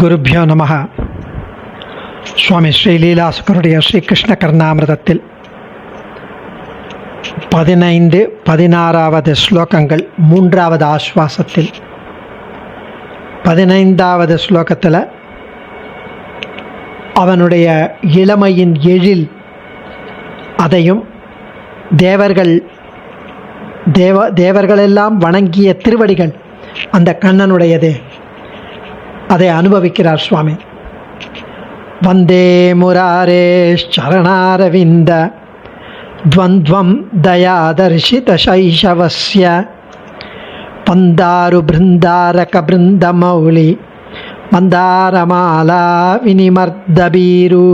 குருபியோ நமஹ. சுவாமி ஸ்ரீ லீலாசுகருடைய ஸ்ரீகிருஷ்ண கர்ணாமிரதத்தில் 15, 16வது ஸ்லோகங்கள். 3வது ஆஸ்வாசத்தில் 15வது ஸ்லோகத்தில் அவனுடைய இளமையின் எழில் அதையும் தேவர்களெல்லாம் வணங்கிய திருவடிகள் அந்த கண்ணனுடையது, அதை அனுபவிக்கிறார் சுவாமி. வந்தே முராரே சரணாரவிந்த த்வந்த்வம் தயாதர்ஷித சைஷவஸ்ய பந்தாரு பிருந்தாரக பிருந்தமௌலி மந்தாரமாலா வினிமர்தபீரு.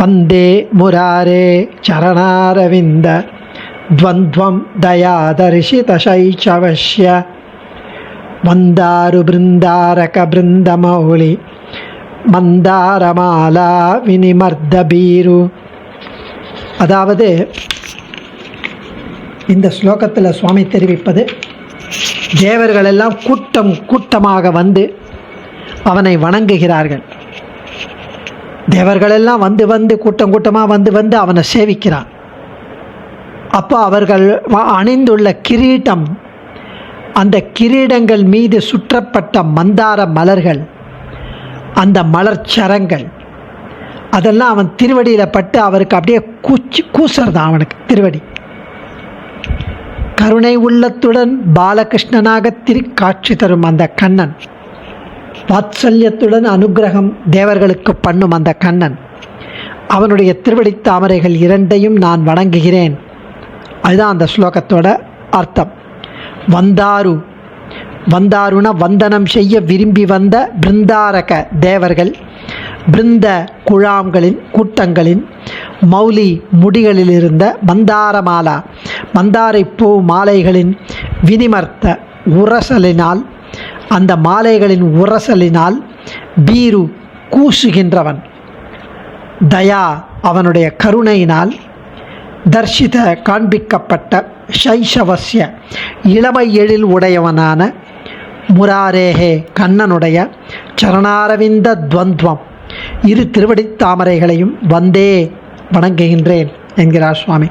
வந்தே முராரே சரணாரவிந்த த்வந்த்வம் தயாதர்ஷித சைஷவஸ்ய மந்தாரு பிருந்தாரக பிருந்தமௌலி மந்தாரமாலா வினிமர்தபீரு. அதாவது இந்த ஸ்லோகத்தில் சுவாமி தெரிவிப்பது, தேவர்களெல்லாம் கூட்டம் கூட்டமாக வந்து அவனை வணங்குகிறார்கள். தேவர்களெல்லாம் வந்து கூட்டம் கூட்டமாக வந்து அவனை சேவிக்கிறான். அப்போ அவர்கள் அணிந்துள்ள கிரீட்டம், அந்த கிரீடங்கள் மீது சுற்றப்பட்ட மந்தார மலர்கள், அந்த மலர்ச்சரங்கள், அதெல்லாம் அவன் திருவடியில் பட்டு அவருக்கு அப்படியே கூசுறதான் அவனுக்கு திருவடி. கருணை உள்ளத்துடன் பாலகிருஷ்ணனாக காட்சி தரும் அந்த கண்ணன், வாத்சல்யத்துடன் அனுகிரகம் தேவர்களுக்கு பண்ணும் அந்த கண்ணன், அவனுடைய திருவடி தாமரைகள் இரண்டையும் நான் வணங்குகிறேன். அதுதான் அந்த ஸ்லோகத்தோட அர்த்தம். வந்தாருன வந்தனம் செய்ய விரும்பி வந்த பிருந்தாரக தேவர்கள், பிருந்த குழாம்களின் கூட்டங்களின் மௌலி முடிகளில் இருந்த மந்தாரமாலா மந்தாரை பூ மாலைகளின் வினிமர்த்த உரசலினால், அந்த மாலைகளின் உரசலினால் பீரு கூசுகின்றவன், தயா அவனுடைய கருணையினால், தர்ஷித காண்பிக்கப்பட்ட, சைஷவஸ்ய இளமை எழில் உடையவனான, முராரேகே கண்ணனுடைய, சரணாரவிந்த துவந்த்வம் இரு திருவடி தாமரைகளையும் வந்தே வணங்குகின்றேன் என்கிறார் சுவாமி.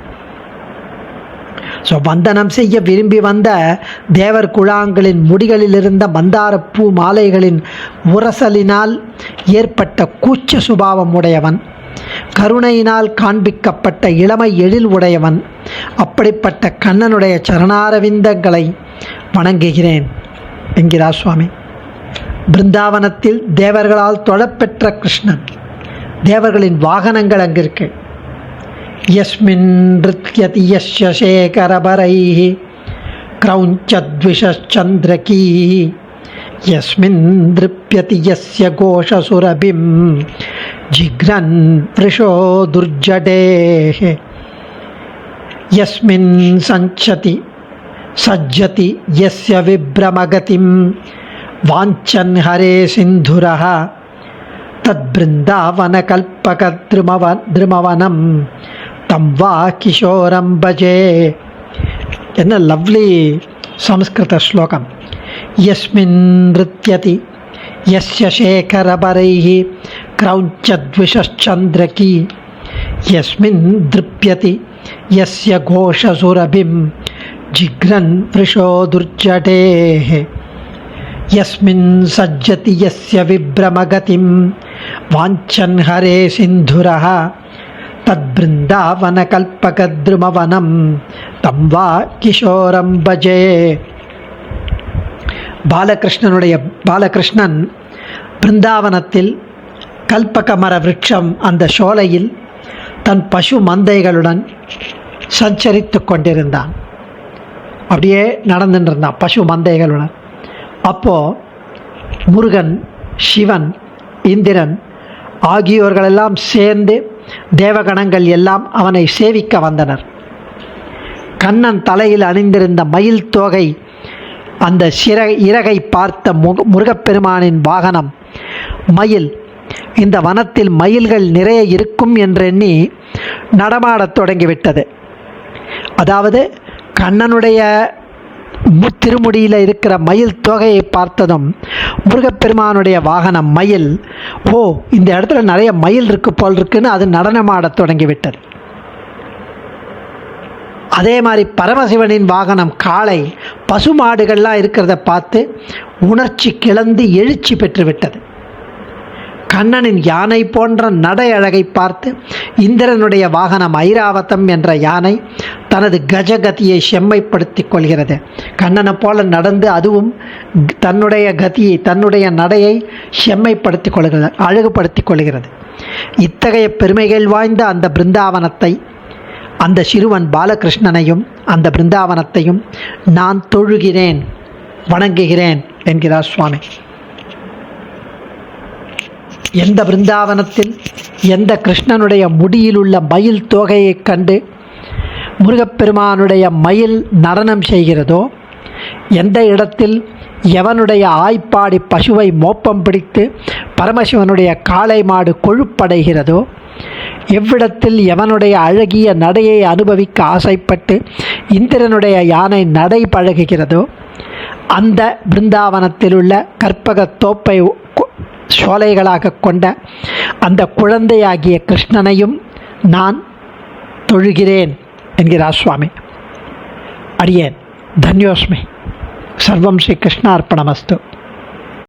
ஸோ வந்தனம் செய்ய விரும்பி வந்த தேவர் குழாங்களின் முடிகளில் இருந்த மந்தார பூ மாலைகளின் உரசலினால் ஏற்பட்ட கூச்ச சுபாவம் உடையவன், கருணையினால் காண்பிக்கப்பட்ட இளமை எழில் உடையவன், அப்படிப்பட்ட கண்ணனுடைய சரணாரவிந்தங்களை வணங்குகிறேன் என்கிறார் சுவாமி. பிருந்தாவனத்தில் தேவர்களால் தொழப்பெற்ற கிருஷ்ணன், தேவர்களின் வாகனங்கள் அங்கு இருக்கு. யஸ்மின் நிருத்யதி யஸ்ய சேகரபரைஹி க்ரௌஞ்சத்விஷச்சந்திரகீஹி யஸ்மின் நிருப்யதி யஸ்ய கோஷசுரபிம் ஜிக்ரன் வ்ருஷோ துர்ஜடேஹே யஸ்மின் சஜ்ஜதி யஸ்ய விப்ரமகதிம் வாஞ்சன் ஹரே சிந்துரஹ தத்பிருந்தாவன கல்பகத்ருமவனம் தம் வா கிஷோரம் பஜே. என்ன லவ்லி சம்ஸ்கிருத ஸ்லோகம். யஸ்மின் நிருத்யதி யஸ்ய சேகரபரைஹி க்ரௌஞ்சத்விஷச்சந்திரகீ யஸ்மின் திருப்யதி யஸ்ய கோஷசுரபிம் ஜிக்ரன் வ்ருஷோ துர்ஜடேஹே யஸ்மின் சஜ்ஜதி யஸ்ய விப்ரமகதிம் வாஞ்சன் ஹரே சிந்துரஹ தத்பிருந்தாவன கல்பகத்ருமவனம் தம் வா கிஷோரம் பஜே. பாலகிருஷ்ணன் பிருந்தாவனத்தில் கல்பகமர விருட்சம் அந்த சோலையில் தன் பசு மந்தைகளுடன் சஞ்சரித்து கொண்டிருந்தான். அப்படியே நடந்துட்டு இருந்தான் பசு மந்தைகளுடன். அப்போது முருகன், சிவன், இந்திரன் ஆகியோர்களெல்லாம் சேர்ந்து தேவகணங்கள் எல்லாம் அவனை சேவிக்க வந்தனர். கண்ணன் தலையில் அணிந்திருந்த மயில் தோகை, அந்த இறகை பார்த்த முருகப்பெருமானின் வாகனம் மயில். இந்த வனத்தில் மயில்கள் நிறைய இருக்கும் என்றெண்ணி நடமாடத் தொடங்கிவிட்டது. அதாவது கண்ணனுடைய திருமுடியில் இருக்கிற மயில் தொகையை பார்த்ததும் முருகப்பெருமானுடைய வாகனம் மயில், ஓ இந்த இடத்துல நிறைய மயில் இருக்கு போல் இருக்குன்னு அது நடனமாடத் தொடங்கிவிட்டது. அதே மாதிரி பரமசிவனின் வாகனம் காளை, பசுமாடுகள்லாம் இருக்கிறத பார்த்து உணர்ச்சி கிளந்து எழுச்சி பெற்றுவிட்டது. கண்ணனின் யானை போன்ற நடை அழகை பார்த்து இந்திரனுடைய வாகனம் ஐராவதம் என்ற யானை தனது கஜகதியை செம்மைப்படுத்திக் கொள்கிறது. கண்ணனை போல நடந்து அதுவும் தன்னுடைய கதியை, தன்னுடைய நடையை செம்மைப்படுத்திக் கொள்கிறது, அழகுபடுத்திக் கொள்கிறது. இத்தகைய பெருமைகள் வாய்ந்த அந்த பிருந்தாவனத்தை, அந்த சிறுவன் பாலகிருஷ்ணனையும் அந்த பிருந்தாவனத்தையும் நான் தொழுகிறேன், வணங்குகிறேன் என்கிறார் சுவாமி. எந்த பிருந்தாவனத்தில் எந்த கிருஷ்ணனுடைய முடியில் உள்ள மயில் தோகையை கண்டு முருகப்பெருமானுடைய மயில் நடனம் செய்கிறதோ, எந்த இடத்தில் எவனுடைய ஆய்ப்பாடி பசுவை மோப்பம் பிடித்து பரமசிவனுடைய காளை மாடு கொழுப்படைகிறதோ, எவ்விடத்தில் எவனுடைய அழகிய நடையை அனுபவிக்க ஆசைப்பட்டு இந்திரனுடைய யானை நடை பழகுகிறதோ, அந்த பிருந்தாவனத்தில் உள்ள கற்பக தோப்பை சோலைகளாக கொண்ட அந்த குழந்தையாகிய கிருஷ்ணனையும் நான் தொழுகிறேன் என்கிறார் சுவாமி. அடியேன் தன்யோஸ்மி. சர்வம் ஸ்ரீ கிருஷ்ணார்ப்பணமஸ்து.